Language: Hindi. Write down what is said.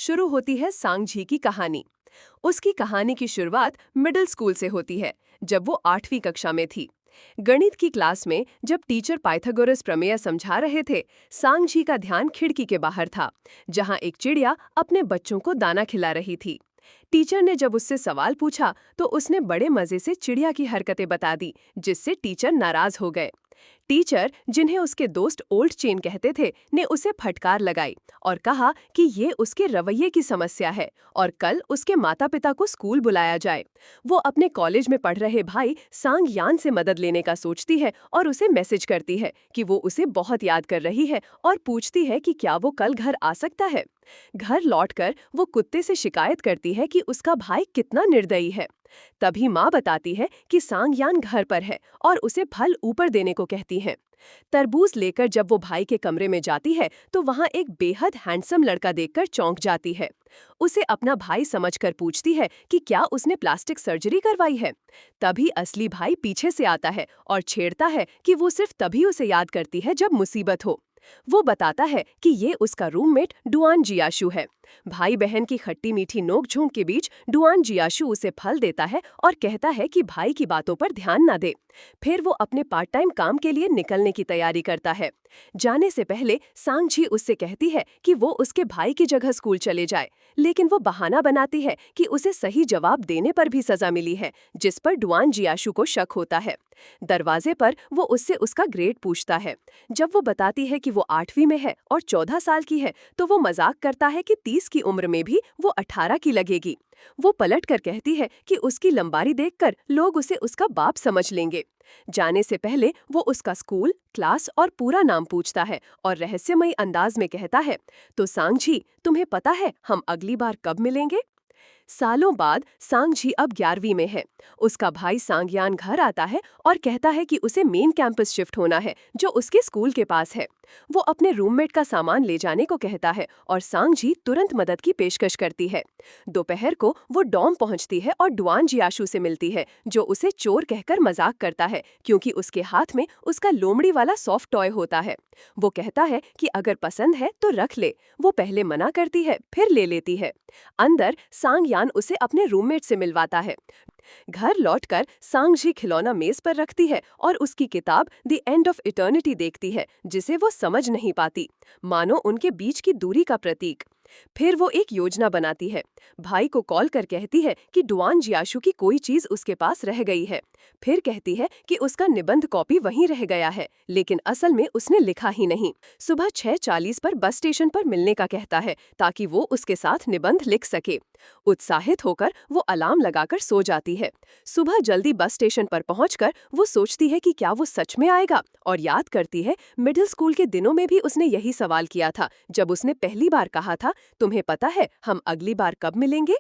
शुरू होती है सांगझी की कहानी। उसकी कहानी की शुरुआत मिडिल स्कूल से होती है, जब वो 8वीं कक्षा में थी। गणित की क्लास में जब टीचर पाइथागोरस प्रमेय समझा रहे थे, सांगझी का ध्यान खिड़की के बाहर था, जहां एक चिड़िया अपने बच्चों को दाना खिला रही थी। टीचर ने जब उससे सवाल पूछा तो उसने बड़े मजे से चिड़िया की हरकतें बता दी, जिससे टीचर नाराज हो गए। टीचर, जिन्हें उसके दोस्त ओल्ड चेन कहते थे, ने उसे फटकार लगाई और कहा कि ये उसके रवैये की समस्या है और कल उसके माता पिता को स्कूल बुलाया जाए। वो अपने कॉलेज में पढ़ रहे भाई सांग यान से मदद लेने का सोचती है और उसे मैसेज करती है कि वो उसे बहुत याद कर रही है और पूछती है कि क्या वो कल घर आ सकता है। घर लौटकर वो कुत्ते से शिकायत करती है कि उसका भाई कितना निर्दयी है। तभी माँ बताती है कि सांगयान घर पर है और उसे फल ऊपर देने को कहती है। तरबूज लेकर जब वो भाई के कमरे में जाती है तो वहाँ एक बेहद हैंडसम लड़का देखकर चौंक जाती है। उसे अपना भाई समझकर पूछती है कि क्या उसने प्लास्टिक सर्जरी करवाई है। तभी असली भाई पीछे से आता है और छेड़ता है कि वो सिर्फ तभी उसे याद करती है जब मुसीबत हो। वो बताता है कि ये उसका रूममेट डुआन जियाशु है। भाई बहन की खट्टी मीठी नोकझोंक के बीच डुआन जियाशु उसे फल देता है और कहता है कि भाई की बातों पर ध्यान न दे। फिर वो अपने पार्ट टाइम काम के लिए निकलने की तैयारी करता है। जाने से पहले सांगझी उससे कहती है कि वो उसके भाई की जगह स्कूल चले जाए, लेकिन वो बहाना बनाती है कि उसे सही जवाब देने पर भी सजा मिली है, जिस पर डुआन जियाशु को शक होता है। दरवाजे पर वो उससे उसका ग्रेड पूछता है। जब वो बताती है कि वो 8वीं में है और 14 साल की है, तो वो मजाक करता है कि 30 की उम्र में भी वो 18 की लगेगी। वो पलट कर कहती है कि उसकी लंबाई देखकर लोग उसे उसका बाप समझ लेंगे। जाने से पहले वो उसका स्कूल, क्लास और पूरा नाम पूछता है और रहस्यमयी अंदाज में कहता है, तो सांगझी, तुम्हें पता है हम अगली बार कब मिलेंगे? सालों बाद सांगझी अब 11वीं में है। उसका भाई सांगयान घर आता है और कहता है कि उसे मेन कैंपस शिफ्ट होना है, जो उसके स्कूल के पास है। वो अपने रूममेट का सामान ले जाने को कहता है और सांगझी तुरंत मदद की पेशकश करती है। दोपहर को वो डॉम पहुंचती है और डुआन जियाशु से मिलती है, जो उसे चोर कहकर मजाक करता है क्योंकि उसके हाथ में उसका लोमड़ी वाला सॉफ्ट टॉय होता है। वो कहता है कि अगर पसंद है तो रख ले। वो पहले मना करती है, फिर ले लेती है। अंदर सांगयान उसे अपने रूममेट से मिलवाता है। घर लौटकर सांगझी खिलौना मेज पर रखती है और उसकी किताब द एंड ऑफ इटर्निटी देखती है, जिसे वो समझ नहीं पाती, मानो उनके बीच की दूरी का प्रतीक। फिर वो एक योजना बनाती है। भाई को कॉल कर कहती है कि डुआन जियाशु की कोई चीज उसके पास रह गई है। फिर कहती है कि उसका निबंध कॉपी वहीं रह गया है, लेकिन असल में उसने लिखा ही नहीं। सुबह 6:40 पर बस स्टेशन पर मिलने का कहता है, ताकि वो उसके साथ निबंध लिख सके। उत्साहित होकर वो अलार्म लगाकर सो जाती है। सुबह जल्दी बस स्टेशन पर पहुंचकर वो सोचती है कि क्या वो सच में आएगा, और याद करती है मिडिल स्कूल के दिनों में भी उसने यही सवाल किया था, जब उसने पहली बार कहा था, तुम्हें पता है हम अगली बार कब मिलेंगे?